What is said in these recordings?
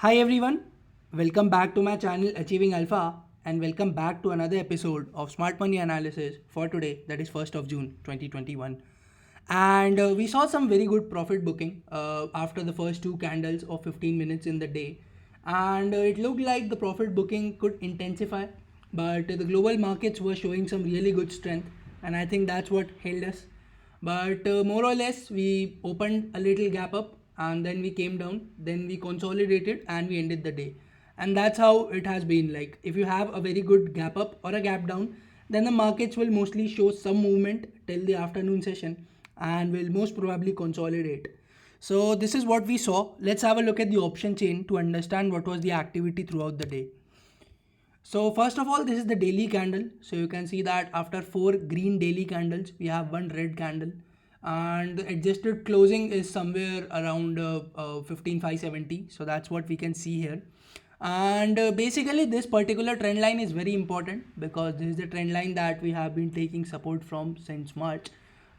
Hi everyone, welcome back to my channel Achieving Alpha and welcome back to another episode of Smart Money Analysis for today, that is 1st of June 2021. And we saw some very good profit booking after the first two candles of 15 minutes in the day. And it looked like the profit booking could intensify, but the global markets were showing some really good strength, and I think that's what held us. But more or less, we opened a little gap up and then we came down, then we consolidated and we ended the day. And that's how it has been. Like, if you have a very good gap up or a gap down, then the markets will mostly show some movement till the afternoon session and will most probably consolidate. So, this is what we saw. Let's have a look at the option chain to understand what was the activity throughout the day. So first of all, this is the daily candle. So you can see that after four green daily candles, we have one red candle, and the adjusted closing is somewhere around 15,570. So that's what we can see here. And basically, this particular trend line is very important because this is the trend line that we have been taking support from since March.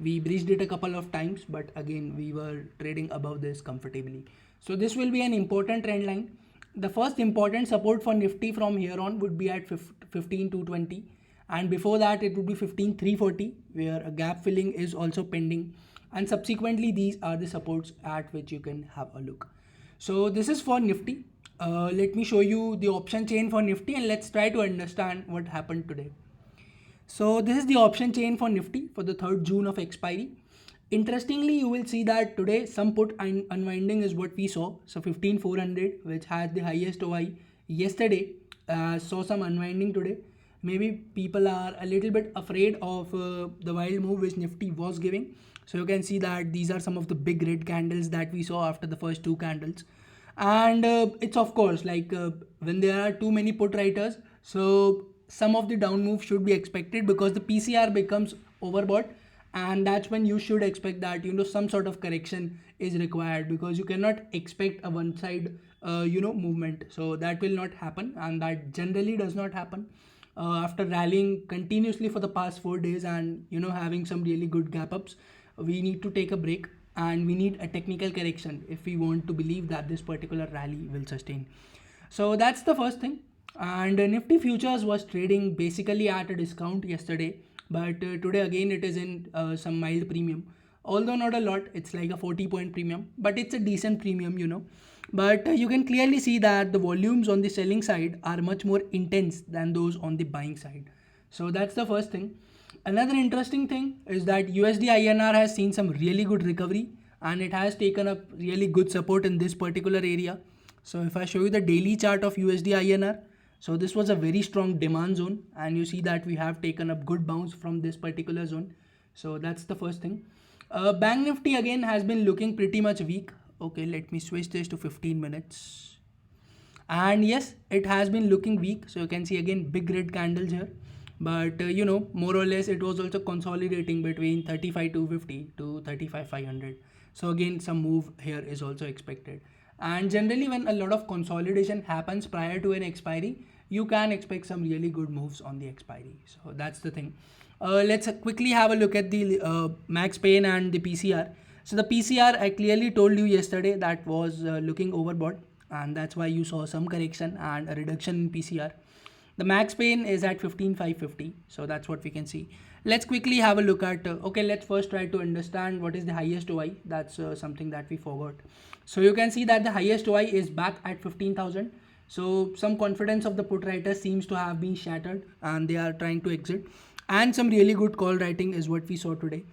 We breached it a couple of times, but again, we were trading above this comfortably. So this will be an important trend line. The first important support for Nifty from here on would be at 15,220, and before that it would be 15,340, where a gap filling is also pending, and subsequently these are the supports at which you can have a look. So this is for Nifty. Let me show you the option chain for Nifty and let's try to understand what happened today. So this is the option chain for Nifty for the 3rd June of expiry. Interestingly, you will see that today some put unwinding is what we saw. So 15,400, which had the highest OI yesterday, saw some unwinding today. Maybe people are a little bit afraid of the wild move which Nifty was giving. So you can see that these are some of the big red candles that we saw after the first two candles. And it's of course like when there are too many put writers, so some of the down move should be expected because the PCR becomes overbought, and that's when you should expect that some sort of correction is required because you cannot expect a one side movement. So that will not happen, and that generally does not happen after rallying continuously for the past 4 days and having some really good gap ups. We need to take a break and we need a technical correction if we want to believe that this particular rally will sustain. So that's the first thing. And Nifty futures was trading basically at a discount yesterday, but today again it is in some mild premium, although not a lot. It's like a 40-point premium, but it's a decent premium. But you can clearly see that the volumes on the selling side are much more intense than those on the buying side. So that's the first thing. Another interesting thing is that USD INR has seen some really good recovery and it has taken up really good support in this particular area. So if I show you the daily chart of USD INR, so this was a very strong demand zone and you see that we have taken up good bounce from this particular zone. So that's the first thing. Bank Nifty again has been looking pretty much weak. Okay, let me switch this to 15 minutes. And yes, it has been looking weak. So you can see again big red candles here. But more or less it was also consolidating between 35,250 to 35,500. So again, some move here is also expected. And generally, when a lot of consolidation happens prior to an expiry, you can expect some really good moves on the expiry. So that's the thing. Let's quickly have a look at the max pain and the PCR. So the PCR, I clearly told you yesterday, that was looking overbought, and that's why you saw some correction and a reduction in PCR. The max pain is at 15,550, so that's what we can see. Let's quickly have a look at, okay, let's first try to understand what is the highest OI. That's something that we forgot. So you can see that the highest OI is back at 15,000. So some confidence of the put writers seems to have been shattered and they are trying to exit. And some really good call writing is what we saw today.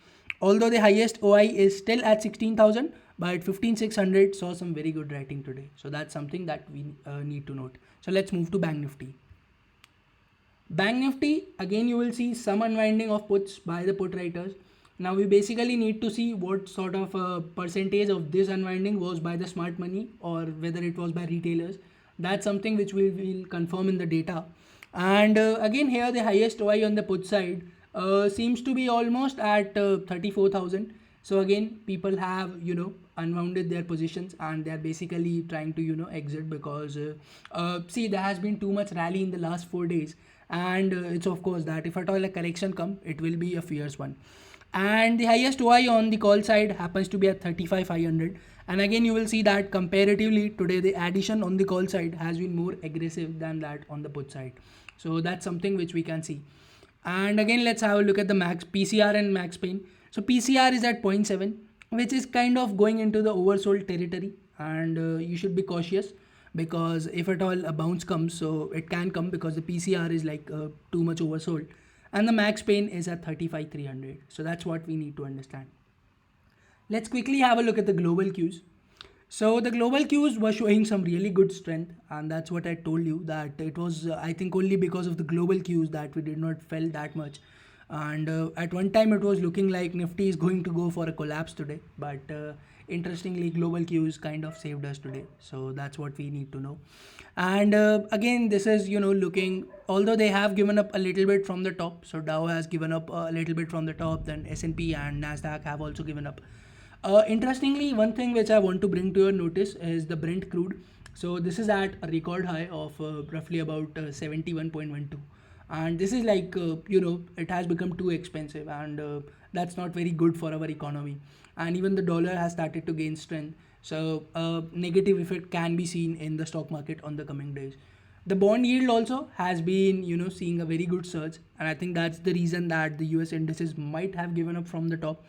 Although the highest OI is still at 16,000, but 15,600 saw some very good writing today. So that's something that we need to note. So let's move to Bank Nifty. Bank Nifty, again you will see some unwinding of puts by the put writers. Now we basically need to see what sort of percentage of this unwinding was by the smart money or whether it was by retailers. That's something which we will confirm in the data. And again here the highest OI on the put side seems to be almost at 34,000. So again, people have unwounded their positions and they're basically trying to exit because see, there has been too much rally in the last 4 days, and it's of course that if at all a correction come, it will be a fierce one. And the highest OI on the call side happens to be at 35,500, And again, you will see that comparatively today, the addition on the call side has been more aggressive than that on the put side. So that's something which we can see. And again, let's have a look at the max PCR and max pain. So PCR is at zero point 0.7, which is kind of going into the oversold territory, and you should be cautious because if at all a bounce comes, so it can come because the PCR is like too much oversold, and the max pain is at 35,300. So that's what we need to understand. Let's quickly have a look at the global cues. So the global cues were showing some really good strength, and that's what I told you, that it was I think only because of the global cues that we did not fell that much. And at one time it was looking like Nifty is going to go for a collapse today, but interestingly global cues kind of saved us today. So that's what we need to know. And again, this is looking, although they have given up a little bit from the top. So Dow has given up a little bit from the top, then S&P and Nasdaq have also given up. Interestingly, one thing which I want to bring to your notice is the Brent crude. So this is at a record high of roughly about 71.12, and this is like it has become too expensive, and that's not very good for our economy. And even the dollar has started to gain strength, so negative effect can be seen in the stock market on the coming days. The bond yield also has been seeing a very good surge, and I think that's the reason that the US indices might have given up from the top,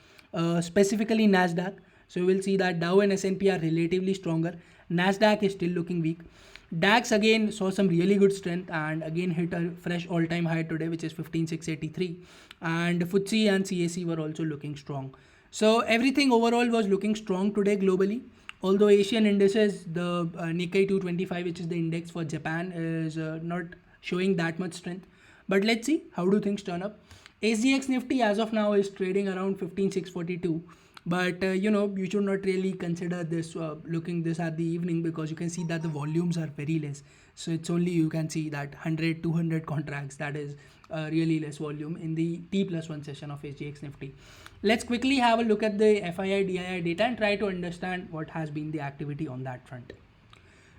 specifically Nasdaq. So you will see that Dow and S&P are relatively stronger. Nasdaq is still looking weak. DAX again saw some really good strength and again hit a fresh all-time high today, which is 15,683. And FTSE and CAC were also looking strong. So everything overall was looking strong today globally. Although Asian indices, the Nikkei 225, which is the index for Japan, is not showing that much strength. But let's see how do things turn up. SGX Nifty as of now is trading around 15,642. But you should not really consider this looking this at the evening, because you can see that the volumes are very less. So it's only, you can see that 100 200 contracts, that is really less volume in the T+1 session of SGX Nifty. Let's quickly have a look at the FII DII data and try to understand what has been the activity on that front.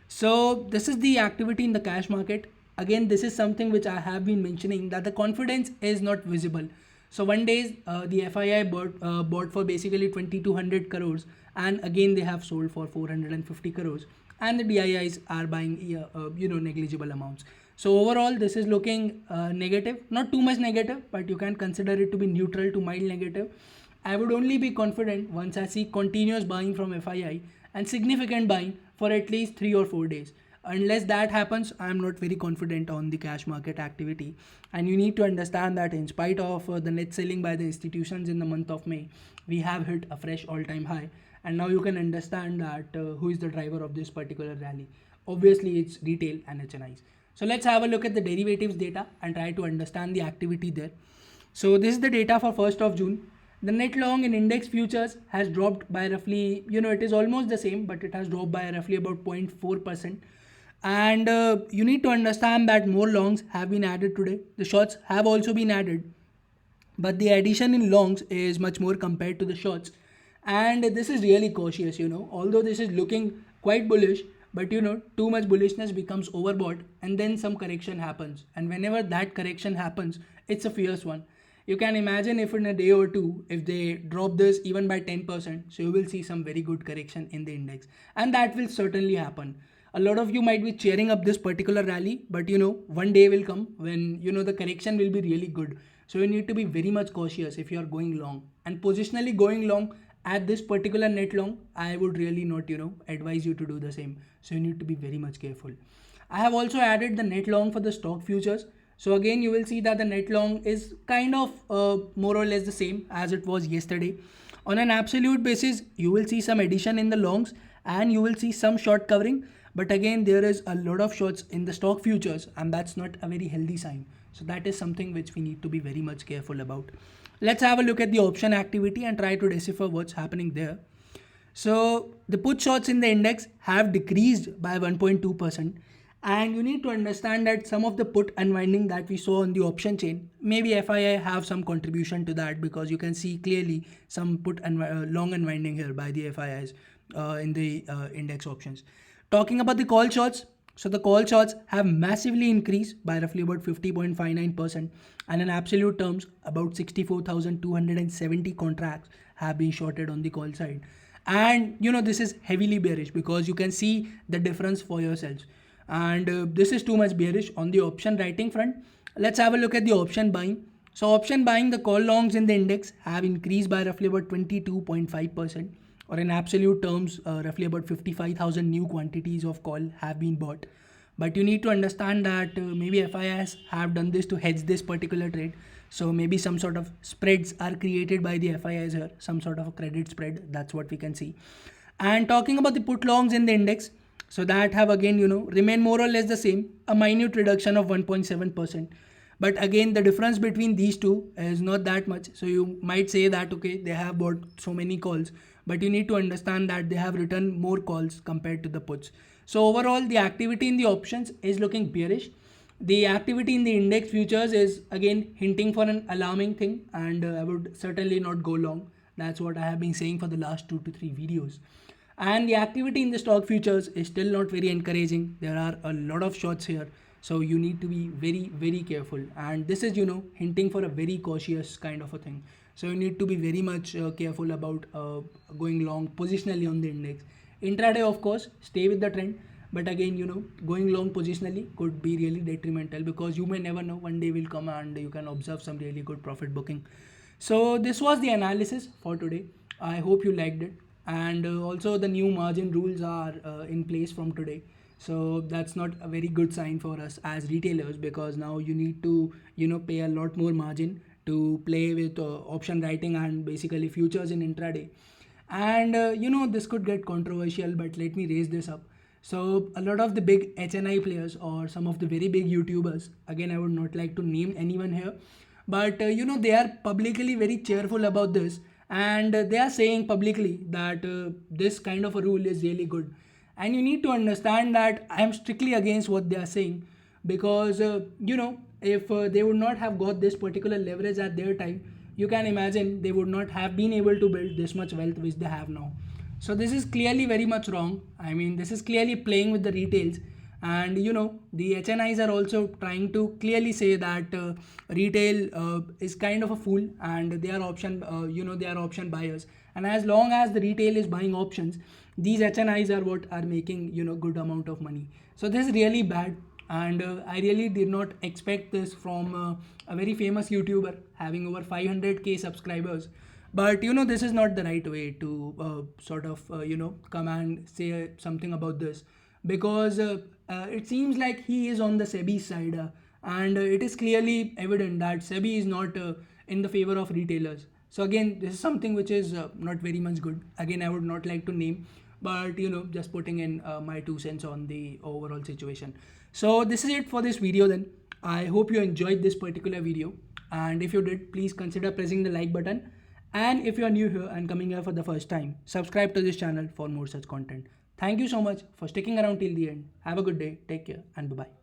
So this is the activity in the cash market. Again, this is something which I have been mentioning, that the confidence is not visible. So one day the FII bought for basically 2200 crores, and again they have sold for 450 crores, and the DIIs are buying negligible amounts. So overall this is looking negative, not too much negative, but you can consider it to be neutral to mild negative. I would only be confident once I see continuous buying from FII and significant buying for at least 3 or 4 days. Unless that happens, I am not very confident on the cash market activity. And you need to understand that in spite of the net selling by the institutions in the month of May, we have hit a fresh all-time high. And now you can understand that who is the driver of this particular rally. Obviously, it's retail and HNIs. So let's have a look at the derivatives data and try to understand the activity there. So this is the data for 1st of June. The net long in index futures has dropped by roughly, it is almost the same, but it has dropped by roughly about 0.4%. And you need to understand that more longs have been added today. The shorts have also been added, but the addition in longs is much more compared to the shorts. And this is really cautious, although this is looking quite bullish, but too much bullishness becomes overbought, and then some correction happens. And whenever that correction happens, it's a fierce one. You can imagine if in a day or two, if they drop this even by 10%, so you will see some very good correction in the index. And that will certainly happen. A lot of you might be cheering up this particular rally, but one day will come when the correction will be really good. So you need to be very much cautious if you are going long. And positionally going long at this particular net long, I would really not advise you to do the same. So you need to be very much careful. I have also added the net long for the stock futures. So again, you will see that the net long is kind of more or less the same as it was yesterday. On an absolute basis, you will see some addition in the longs and you will see some short covering. But again, there is a lot of shorts in the stock futures, and that's not a very healthy sign. So that is something which we need to be very much careful about. Let's have a look at the option activity and try to decipher what's happening there. So the put shorts in the index have decreased by 1.2%. And you need to understand that some of the put unwinding that we saw on the option chain, maybe FII have some contribution to that, because you can see clearly some long unwinding here by the FIIs in the index options. Talking about the call shorts, so the call shorts have massively increased by roughly about 50.59%, and in absolute terms, about 64,270 contracts have been shorted on the call side. And this is heavily bearish because you can see the difference for yourselves. And this is too much bearish on the option writing front. Let's have a look at the option buying. So option buying, the call longs in the index have increased by roughly about 22.5%, or in absolute terms, roughly about 55,000 new quantities of call have been bought. But you need to understand that maybe FIs have done this to hedge this particular trade. So maybe some sort of spreads are created by the FIs here, some sort of a credit spread. That's what we can see. And talking about the put longs in the index, so that have again, remained more or less the same, a minute reduction of 1.7%. But again, the difference between these two is not that much. So you might say that, okay, they have bought so many calls, but you need to understand that they have returned more calls compared to the puts. So overall, the activity in the options is looking bearish. The activity in the index futures is again hinting for an alarming thing, and I would certainly not go long. That's what I have been saying for the last 2 to 3 videos. And the activity in the stock futures is still not very encouraging. There are a lot of shorts here, so you need to be very, very careful. And this is, hinting for a very cautious kind of a thing. So you need to be very much careful about going long positionally on the index. Intraday, of course, stay with the trend. But again, going long positionally could be really detrimental, because you may never know, one day will come and you can observe some really good profit booking. So this was the analysis for today. I hope you liked it. And also the new margin rules are in place from today. So that's not a very good sign for us as retailers, because now you need to pay a lot more margin to play with option writing and basically futures in intraday. And this could get controversial, but let me raise this up. So a lot of the big HNI players, or some of the very big YouTubers, again I would not like to name anyone here, but they are publicly very cheerful about this, and they are saying publicly that this kind of a rule is really good. And you need to understand that I am strictly against what they are saying, because if they would not have got this particular leverage at their time, you can imagine they would not have been able to build this much wealth which they have now. So this is clearly very much wrong. I mean, this is clearly playing with the retails. And the HNIs are also trying to clearly say that retail is kind of a fool, and they are option buyers. And as long as the retail is buying options, these HNIs are what are making good amount of money. So this is really bad, and I really did not expect this from a very famous YouTuber having over 500k subscribers. But this is not the right way to sort of come and say something about this, because it seems like he is on the SEBI side, and it is clearly evident that SEBI is not in the favor of retailers. So again, this is something which is not very much good. Again, I would not like to name, but just putting in my 2 cents on the overall situation. So this is it for this video then. I hope you enjoyed this particular video, and if you did, please consider pressing the like button. And if you are new here and coming here for the first time, subscribe to this channel for more such content. Thank you so much for sticking around till the end. Have a good day, take care, and bye-bye.